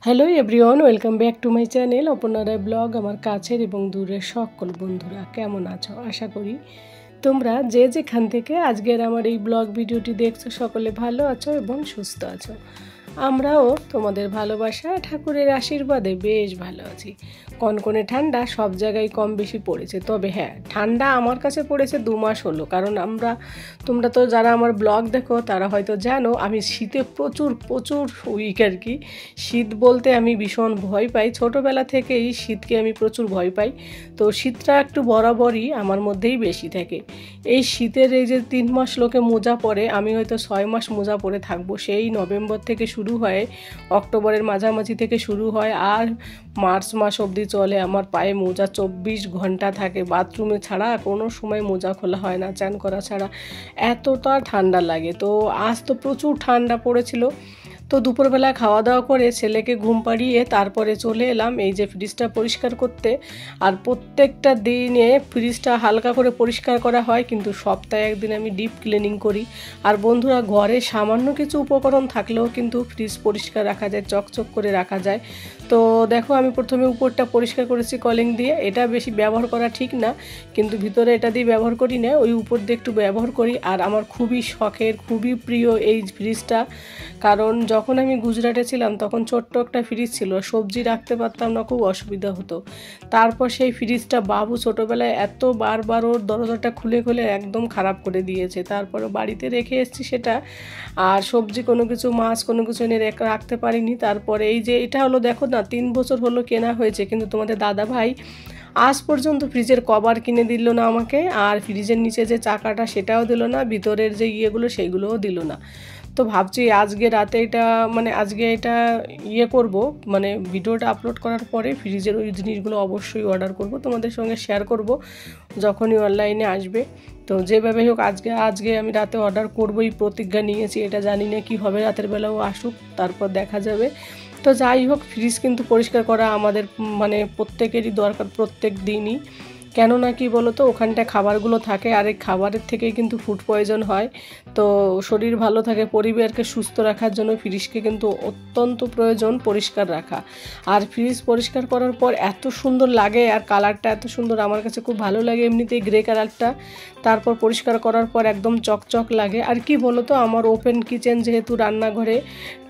Hello everyone, welcome back to my channel Aparna Roy blog. আমার কাছের এবং দূরের সকল বন্ধুরা কেমন আছো? আশা করি তোমরা যে যেখান থেকে আজকের আমার এই ব্লগ ভিডিওটি দেখছো সকলে ভালো আছো এবং সুস্থ আছো। আমরাও তোমাদের ভালোবাসা ঠাকুরের আশীর্বাদে বেশ ভালো আছি। কনকনে ঠান্ডা সব জায়গায় কম বেশি পড়েছে, তবে হ্যাঁ, ঠান্ডা আমার কাছে পড়েছে 2 মাস হলো। কারণ তোমরা তো যারা আমার ব্লগ দেখো তারা হয়তো জানো আমি শীতে প্রচুর প্রচুর উইক আর কি। শীত বলতে আমি ভীষণ ভয় পাই, ছোটোবেলা থেকেই শীতকে আমি প্রচুর ভয় পাই। তো শীতটা একটু বরাবরই আমার মধ্যেই বেশি থাকে। এই শীতের এই যে 3 মাস লোকে মোজা পরে, আমি হয়তো 6 মাস মোজা পরে থাকবো। সেই নভেম্বর থেকে শুরু হয়, অক্টোবরের মাঝামাঝি থেকে শুরু হয়, আর মার্চ মাস অবধি চলে। আমার পায়ে মোজা 24 ঘন্টা থাকে, বাথরুমে ছাড়া কোনো সময় মোজা খোলা হয় না, চান করা ছাড়া। এতটা ঠান্ডা লাগে। তো আজ তো প্রচুর ঠান্ডা পড়েছিল। তো দুপুরবেলা খাওয়া দাওয়া করে ছেলেকে ঘুম পাড়িয়ে তারপরে চলে এলাম এই যে ফ্রিজটা পরিষ্কার করতে। আর প্রত্যেকটা দিনে ফ্রিজটা হালকা করে পরিষ্কার করা হয়, কিন্তু সপ্তাহে একদিন আমি ডিপ ক্লিনিং করি। আর বন্ধুরা, ঘরে সামান্য কিছু উপকরণ থাকলেও কিন্তু ফ্রিজ পরিষ্কার রাখা যায়, চকচক করে রাখা যায়। তো দেখো, আমি প্রথমে উপরটা পরিষ্কার করেছি কলিং দিয়ে। এটা বেশি ব্যবহার করা ঠিক না, কিন্তু ভিতরে এটা দিয়ে ব্যবহার করি না, ওই উপর দিয়ে একটু ব্যবহার করি। আর আমার খুবই শখের, খুবই প্রিয় এই ফ্রিজটা। কারণ যখন আমি গুজরাটে ছিলাম তখন ছোট্ট একটা ফ্রিজ ছিল, সবজি রাখতে পারতাম না, খুব অসুবিধা হতো। তারপর সেই ফ্রিজটা বাবু ছোটোবেলায় এত বারবার ওর দরজাটা খুলে খুলে একদম খারাপ করে দিয়েছে। তারপরে বাড়িতে রেখে এসেছি সেটা। আর সবজি কোনো কিছু, মাছ কোনো কিছু এনে রাখতে পারিনি। তারপরে এই যে এটা হলো, দেখো না, 3 বছর হলো কেনা হয়েছে, কিন্তু তোমাদের দাদা ভাই আজ পর্যন্ত ফ্রিজের কভার কিনে দিল না আমাকে। আর ফ্রিজের নিচে যে চাকাটা সেটাও দিল না, ভিতরের যে ইয়েগুলো সেইগুলোও দিল না। তো ভাবছি আজকে রাতে আজকে এটা করব, ভিডিওটা আপলোড করার পরে ফ্রিজের ওই জিনিসগুলো অবশ্যই অর্ডার করব, তোমাদের সঙ্গে শেয়ার করব যখনই অনলাইনে আসবে। তো যেভাবে হোক আজকে আমি রাতে অর্ডার করবই, প্রতিজ্ঞা নিয়েছি। এটা জানি না কি হবে, রাতের বেলাও আসুক, তারপর দেখা যাবে। তো যাই হোক, ফ্রিজ কিন্তু পরিষ্কার করা আমাদের প্রত্যেকেরই দরকার, প্রত্যেক দিনই। কেননা কি বলো তো, ওখানটায় খাবারগুলো থাকে, আর এই খাবারের থেকেই কিন্তু ফুড পয়জন হয়। তো শরীর ভালো থাকে, পরিবারকে সুস্থ রাখার জন্য ফ্রিজকে কিন্তু অত্যন্ত প্রয়োজন পরিষ্কার রাখা। আর ফ্রিজ পরিষ্কার করার পর এত সুন্দর লাগে, আর কালারটা এত সুন্দর, আমার কাছে খুব ভালো লাগে এমনিতেই গ্রে কালারটা। তারপর পরিষ্কার করার পর একদম চকচক লাগে। আর কি বলো তো, আমার ওপেন কিচেন, যেহেতু রান্নাঘরে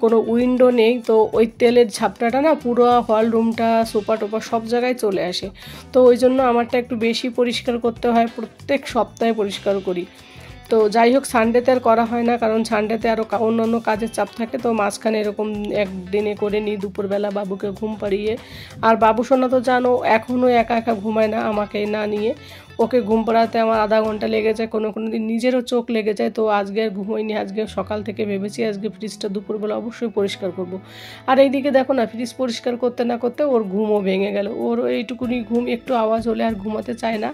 কোনো উইন্ডো নেই, তো ওই তেলের ঝাপটাটা না পুরো হল রুমটা, সোফা টোপা সব জায়গায় চলে আসে। তো ওই জন্য আমারটা একটু বেশি পরিষ্কার করতে হয়, প্রত্যেক সপ্তাহে পরিষ্কার করি। তো যাই হোক, সানডেতে আর করা হয় না, কারণ সানডেতে আরও অন্যান্য কাজের চাপ থাকে। তো মাঝখানে এরকম একদিনে করে নিই, দুপুরবেলা বাবুকে ঘুম পাড়িয়ে। আর বাবু সোনা তো জানো এখনও একা একা ঘুমায় না আমাকে না নিয়ে। ওকে ঘুম পাড়াতে আমার আধা ঘন্টা লেগে যায়, কোনো দিন নিজেরও চোখ লেগে যায়। তো আজকে আর ঘুমোইনি, আজকে সকাল থেকে ভেবেছি আজকে ফ্রিজটা দুপুরবেলা অবশ্যই পরিষ্কার করব। আর এইদিকে দেখো না, ফ্রিজ পরিষ্কার করতে না করতে ওর ঘুমও ভেঙে গেল। ওর এইটুকুনি ঘুম, একটু আওয়াজ হলে আর ঘুমাতে চায় না।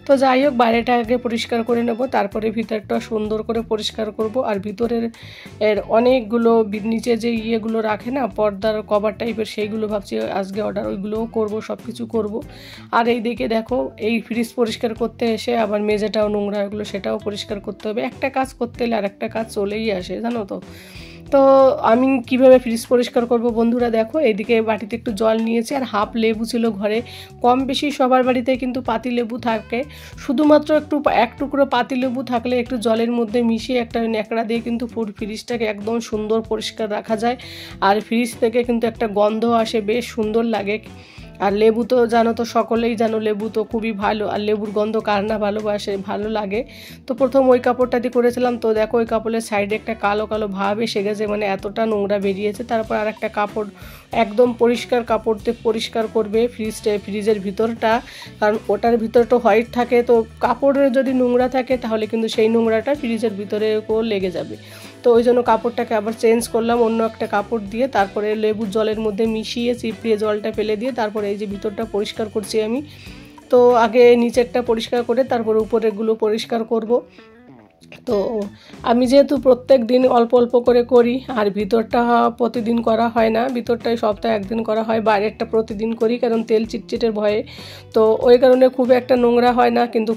তো যাই হোক, বাইরেটা আগে পরিষ্কার করে নেব, তারপরে ভিতরটা সুন্দর করে পরিষ্কার করব। আর ভিতরের অনেকগুলো নিচে যে ইয়েগুলো রাখে না, পর্দার কভার টাইপের, সেইগুলো ভাবছি আজকে অর্ডার, ওইগুলোও করব, সব কিছু করব। আর এই দিকে দেখো, এই ফ্রিজ পরিষ্কার করতে এসে আবার মেঝেটাও নোংরা, ওগুলো সেটাও পরিষ্কার করতে হবে। একটা কাজ করতে হলে আর একটা কাজ চলেই আসে, জানো তো। তো আমি কিভাবে ফ্রিজ পরিষ্কার করব বন্ধুরা, দেখো, এইদিকে বাটিতে একটু জল নিয়েছি, আর হাফ লেবু ছিল ঘরে। কম বেশি সবার বাড়িতে কিন্তু পাতি লেবু থাকে। শুধুমাত্র এক টুকরো পাতি লেবু থাকলে একটু জলের মধ্যে মিশিয়ে একটা ন্যাকড়া দিয়ে কিন্তু পুরো ফ্রিজটাকে একদম সুন্দর পরিষ্কার রাখা যায়। আর ফ্রিজ থেকে কিন্তু একটা গন্ধ আসে, বেশ সুন্দর লাগে। আর লেবু তো জানো, তো সকলেই জানো লেবু তো খুবই ভালো, আর লেবুর গন্ধ কার না ভালোবাসে, ভালো লাগে। তো প্রথম ওই কাপড়টা দিয়ে করেছিলাম। তো দেখো, ওই কাপড়ের সাইডে একটা কালো কালো ভাব এসে গেছে, এতটা নোংরা বেরিয়েছে। তারপর আর একটা কাপড়, একদম পরিষ্কার কাপড় দিয়ে পরিষ্কার করবে ফ্রিজের ভিতরটা, কারণ ওটার ভিতরটা হোয়াইট থাকে। তো কাপড়ের যদি নোংরা থাকে তাহলে কিন্তু সেই নোংরাটা ফ্রিজের ভিতরেও লেগে যাবে। তো ওই জন্য কাপড়টাকে আবার চেঞ্জ করলাম অন্য একটা কাপড় দিয়ে, তারপরে লেবুর জলের মধ্যে মিশিয়ে চিপড়িয়ে জলটা ফেলে দিয়ে তারপরে এই যে ভিতরটা পরিষ্কার করছি আমি। তো আগে নিচেরটা পরিষ্কার করে তারপর উপরেরগুলো পরিষ্কার করব। তো আমি যেহেতু প্রত্যেক দিন অল্প অল্প করে করি, আর ভিতরটা প্রতিদিন করা হয় না, ভিতরটাই সপ্তাহে একদিন করা হয়, বাইরেরটা প্রতিদিন করি কারণ তেল চিটচিটের ভয়ে। তো ওই কারণে খুব একটা নোংরা হয় না, কিন্তু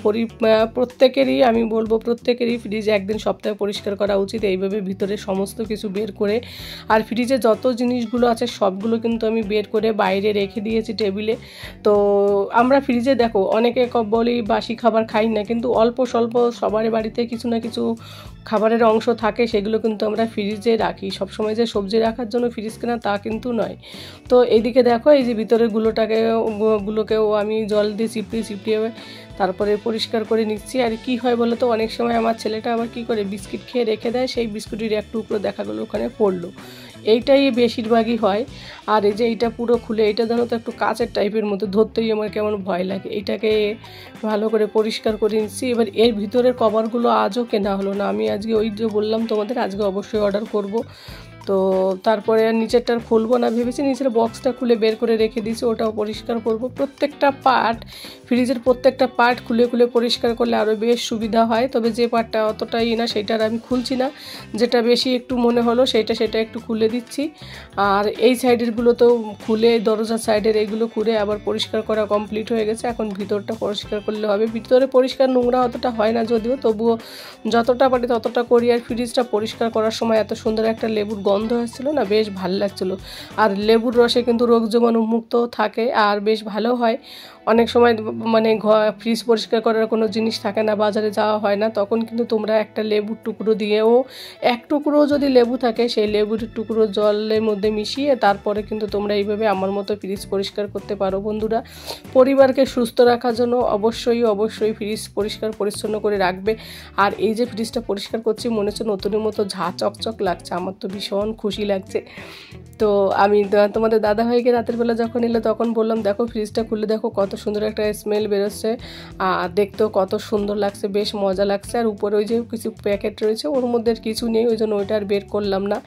প্রত্যেকেরই আমি বলবো প্রত্যেকেরই ফ্রিজ একদিন সপ্তাহে পরিষ্কার করা উচিত, এইভাবে ভিতরে সমস্ত কিছু বের করে। আর ফ্রিজে যত জিনিসগুলো আছে সবগুলো কিন্তু আমি বের করে বাইরে রেখে দিয়েছি টেবিলে। তো আমরা ফ্রিজে দেখো অনেকে বলি বাসি খাবার খাই না, কিন্তু অল্প স্বল্প সবার বাড়িতে কিছু না কিছু খাবারের অংশ থাকে, সেগুলো কিন্তু আমরা ফ্রিজে রাখি। সবসময় যে সবজি রাখার জন্য ফ্রিজ কেনা তা কিন্তু নয়। তো এইদিকে দেখো এই যে ভিতরের গুলোকেও আমি জল দিয়ে চিপড়িয়ে তারপরে পরিষ্কার করে নিচ্ছি। আর কি হয় বলো তো, অনেক সময় আমার ছেলেটা আবার কি করে বিস্কিট খেয়ে রেখে দেয়, সেই বিস্কুটের এক টুকরো দেখা গেলো ওখানে পড়লো, এইটাই বেশিরভাগই হয়। আর এই যে এইটা পুরো খুলে, এটা জানো তো একটু কাচের টাইপের মতো, ধরতেই আমার কেমন ভয় লাগে। এইটাকে ভালো করে পরিষ্কার করে নিচ্ছি। এবার এর ভিতরের কভারগুলো আজও কেনা হলো না, আমি আজকে ওই যে বললাম তোমাদের আজকে অবশ্যই অর্ডার করব। তো তারপরে আর নিচেরটার খুলবো না ভেবেছি, নিচের বক্সটা খুলে বের করে রেখে দিয়েছি, ওটাও পরিষ্কার করব। প্রত্যেকটা পার্ট, ফ্রিজের প্রত্যেকটা পার্ট খুলে খুলে পরিষ্কার করলে আরও বেশ সুবিধা হয়। তবে যে পার্টটা অতটাই না সেটার আমি খুলছি না, যেটা বেশি একটু মনে হলো সেটা একটু খুলে দিচ্ছি। আর এই সাইডেরগুলোতেও খুলে, দরজার সাইডের এইগুলো খুলে আবার পরিষ্কার করা কমপ্লিট হয়ে গেছে। এখন ভিতরটা পরিষ্কার করলে হবে। ভিতরে পরিষ্কার নোংরা অতটা হয় না যদিও, তবুও যতটা পারি ততটা করি। আর ফ্রিজটা পরিষ্কার করার সময় এত সুন্দর একটা লেবুর গন্ধ আসছিলো না, বেশ ভালো লাগছিলো। আর লেবুর রসে কিন্তু রোগ জীবাণু মুক্ত থাকে আর বেশ ভালো হয়। অনেক সময় মানে ফ্রিজ পরিষ্কার করার কোনো জিনিস থাকে না, বাজারে যাওয়া হয় না, তখন কিন্তু তোমরা একটা লেবুর টুকরো দিয়েও, এক টুকরো যদি লেবু থাকে সেই লেবুর টুকরো জলের মধ্যে মিশিয়ে তারপরে কিন্তু তোমরা এইভাবে আমার মতো ফ্রিজ পরিষ্কার করতে পারো। বন্ধুরা, পরিবারকে সুস্থ রাখার জন্য অবশ্যই ফ্রিজ পরিষ্কার পরিচ্ছন্ন করে রাখবে। আর এই যে ফ্রিজটা পরিষ্কার করছি মনে হচ্ছে নতুনের মতো ঝাঁ চকচক লাগছে, আমার তো ভীষণ খুশি লাগছে। তো আমি তোমাদের দাদাভাইকে রাতের বেলা যখন এলো তখন বললাম দেখো ফ্রিজটা খুলে দেখো কত সুন্দর একটা স্মেল বেরোচ্ছে, আর দেখতেও কত সুন্দর লাগছে, বেশ মজা লাগছে। আর উপরে ওই যে কিছু প্যাকেট রয়েছে, ওর মধ্যে কিছু নেই, ওই জন্য ওইটা আর বের করলাম না।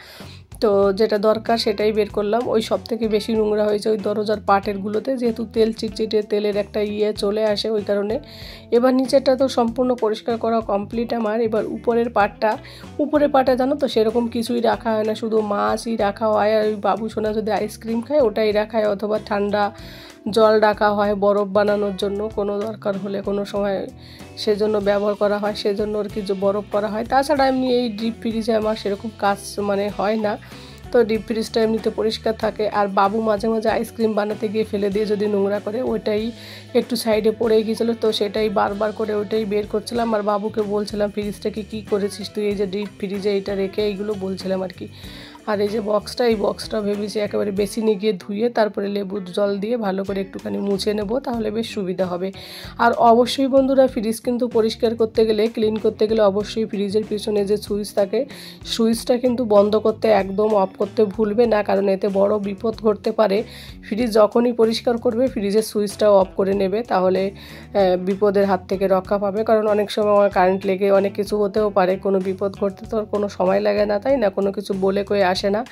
তো যেটা দরকার সেটাই বের করলাম। ওই সব থেকে বেশি নোংরা হয়েছে ওই দরজার পাটেরগুলোতে, যেহেতু তেল চিটচিটে তেলের একটা চলে আসে ওই কারণে। এবার নিচেরটা তো সম্পূর্ণ পরিষ্কার করা কমপ্লিট আমার। এবার উপরের পাটটা জানো তো সেরকম কিছুই রাখা হয় না, শুধু মাছই রাখা হয়। আর ওই বাবু সোনা যদি আইসক্রিম খায় ওটাই রাখা হয়, অথবা ঠান্ডা জল রাখা হয় বরফ বানানোর জন্য, কোনো দরকার হলে কোনো সময় সেজন্য ব্যবহার করা হয়, সেজন্য আর কি বরফ করা হয়। তাছাড়া এমনি এই ডিপ ফ্রিজে আমার সেরকম কাজ মানে হয় না। তো ডিপ ফ্রিজটা এমনিতে পরিষ্কার থাকে। আর বাবু মাঝে মাঝে আইসক্রিম বানাতে গিয়ে ফেলে দিয়ে যদি নোংরা করে, ওইটাই একটু সাইডে পড়ে গিয়েছিলো, তো সেটাই বারবার করে ওইটাই বের করছিলাম। আর বাবুকে বলছিলাম ফ্রিজটাকে কী করেছিস তুই, এই যে ডিপ ফ্রিজে এইটা রেখে, এইগুলো বলছিলাম আর কি। আর এই যে এই বক্সটা ভেবেছি একেবারে বেসিনে গিয়ে ধুয়ে তারপরে লেবুর জল দিয়ে ভালো করে একটুখানি মুছে নেব, তাহলে বেশ সুবিধা হবে। আর অবশ্যই বন্ধুরা, ফ্রিজ কিন্তু পরিষ্কার করতে গেলে, ক্লিন করতে গেলে অবশ্যই ফ্রিজের পিছনে যে সুইচ থাকে, সুইচটা কিন্তু বন্ধ করতে একদম অফ করতে ভুলবে না, কারণ এতে বড় বিপদ ঘটতে পারে। ফ্রিজ যখনই পরিষ্কার করবে ফ্রিজের সুইচটাও অফ করে নেবে, তাহলে বিপদের হাত থেকে রক্ষা পাবে। কারণ অনেক সময় কারেন্ট লেগে অনেক কিছু হতেও পারে, কোনো বিপদ ঘটতে তো কোনো সময় লাগে না, তাই না, কোনো কিছু বলে কয়ে আসে না।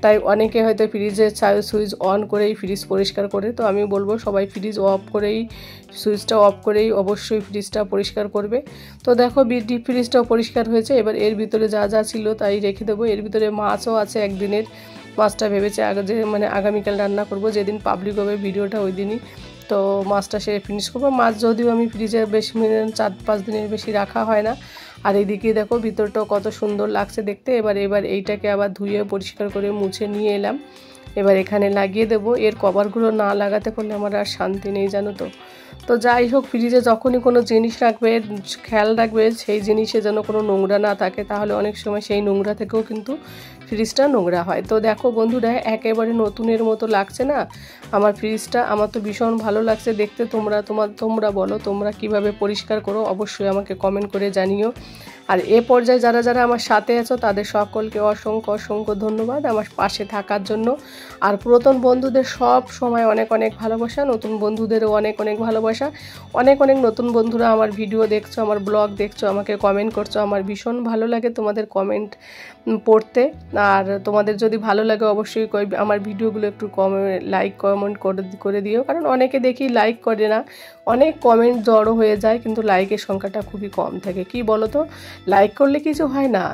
তাই অনেকে হয়তো ফ্রিজের সুইচ অন করেই ফ্রিজ পরিষ্কার করে। তো আমি বলবো সবাই ফ্রিজ সুইচটা অফ করেই অবশ্যই ফ্রিজটা পরিষ্কার করবে। তো দেখো ডিপ ফ্রিজটাও পরিষ্কার হয়েছে। এবার এর ভিতরে যা যা ছিল তাই রেখে দেবো। এর ভিতরে মাছও আছে একদিনের, মাছটা ভেবেছি আগামীকাল রান্না করব, যেদিন পাবলিক হবে ভিডিওটা ওই দিনই। তো মাছটা সে ফিনিশ করবো। মাছ যদিও আমি ফ্রিজে বেশ 4-5 দিনের বেশি রাখা হয় না। আর এইদিকে দেখো ভিতরটাও কত সুন্দর লাগছে দেখতে। এবার এইটাকে আবার ধুয়ে পরিষ্কার করে মুছে নিয়ে এলাম। এবার এখানে লাগিয়ে দেবো। এর কভারগুলো না লাগাতে পারলে আমার আর শান্তি নেই, জানো তো। তো যাই হোক, ফ্রিজে যখনই কোনো জিনিস রাখবে খেয়াল রাখবে সেই জিনিসে যেন কোনো নোংরা না থাকে, তাহলে অনেক সময় সেই নোংরা থেকেও কিন্তু ফ্রিজটা নোংরা হয়। তো দেখো বন্ধুরা, একেবারে নতুনের মতো লাগছে না আমার ফ্রিজটা, আমার তো ভীষণ ভালো লাগছে দেখতে। তোমরা বলো তোমরা কিভাবে পরিষ্কার করো, অবশ্যই আমাকে কমেন্ট করে জানিও। আর এ পর্যায়ে যারা যারা আমার সাথে আছো তাদের সকলকে অসংখ্য ধন্যবাদ আমার পাশে থাকার জন্য। আর পুরাতন বন্ধুদের সব সময় অনেক অনেক ভালোবাসা, নতুন বন্ধুদেরও অনেক অনেক ভালোবাসা। অনেক নতুন বন্ধুরা আমার ভিডিও দেখছো, আমার ব্লগ দেখছো, আমাকে কমেন্ট করছো, আমার ভীষণ ভালো লাগে তোমাদের কমেন্ট পড়তে। আর তোমাদের যদি ভালো লাগে অবশ্যই আমার ভিডিওগুলো একটু লাইক কমেন্ট করে দিও, কারণ অনেকে দেখি লাইক করে না, অনেক কমেন্ট জড়ো হয়ে যায় কিন্তু লাইকের সংখ্যাটা খুবই কম থাকে। কি বলো তো, লাইক করলে কিছু হয় না,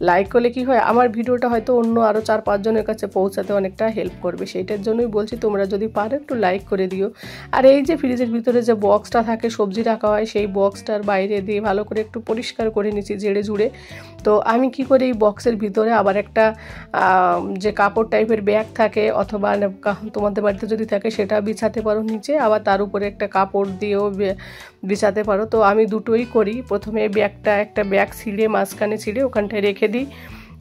লাইক করলে কি হয়, আমার ভিডিওটা হয়তো অন্য আরও 4-5 জনের কাছে পৌঁছাতে অনেকটা হেল্প করবে। সেইটার জন্যই বলছি তোমরা যদি পারো একটু লাইক করে দিও। আর এই যে ফ্রিজের ভিতরে যে বক্সটা থাকে সবজি রাখা হয়, সেই বক্সটার বাইরে দিয়ে ভালো করে একটু পরিষ্কার করে নিচ্ছি ঝেড়ে ঝুড়ে। তো আমি কি করি, এই বক্সের ভিতরে আবার একটা যে কাপড় টাইপের ব্যাগ থাকে, অথবা তোমাদের বাড়িতে যদি থাকে সেটা বিছাতে পারো নিচে, আবার তার উপরে একটা কাপড় দিয়েও বিছাতে পারো। তো আমি দুটোই করি। প্রথমে একটা ব্যাগ ছিঁড়ে মাঝখানে ছিঁড়ে ওখানটায় রেখে দিই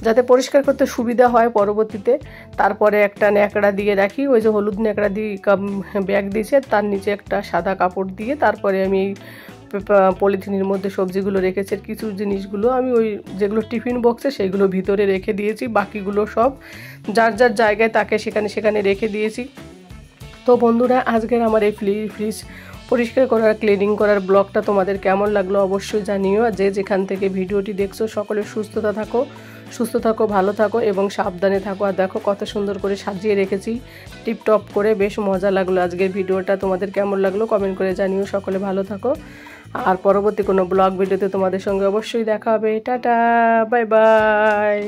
যাতে পরিষ্কার করতে সুবিধা হয় পরবর্তীতে। তারপরে একটা ন্যাকড়া দিয়ে রাখি, ওই যে হলুদ ন্যাকড়া দিয়ে ব্যাগ দিয়েছে, তার নিচে একটা সাদা কাপড় দিয়ে তারপরে আমি পলিথিনের মধ্যে সবজিগুলো রেখেছি। কিছু জিনিসগুলো আমি ওই যেগুলো টিফিন বক্সে সেইগুলো ভিতরে রেখে দিয়েছি, বাকিগুলো সব যার যার জায়গায় তাকে সেখানে রেখে দিয়েছি। তো বন্ধুরা, আজকের আমার এই ফ্রিজ পরিষ্কার করার ক্লিনিং করার ব্লগটা তোমাদের কেমন লাগলো অবশ্যই জানিও। আর যে যেখান থেকে ভিডিওটি দেখছো সকলে সুস্থ থাকো, ভালো থাকো এবং সাবধানে থাকো। আর দেখো কত সুন্দর করে সাজিয়ে রেখেছি টিপটপ করে, বেশ মজা লাগলো আজকের ভিডিওটা। তোমাদের কেমন লাগলো কমেন্ট করে জানিও। সকলে ভালো থাকো, আর পরবর্তী কোনো ব্লগ ভিডিওতে তোমাদের সঙ্গে অবশ্যই দেখা হবে। Tata, bye bye.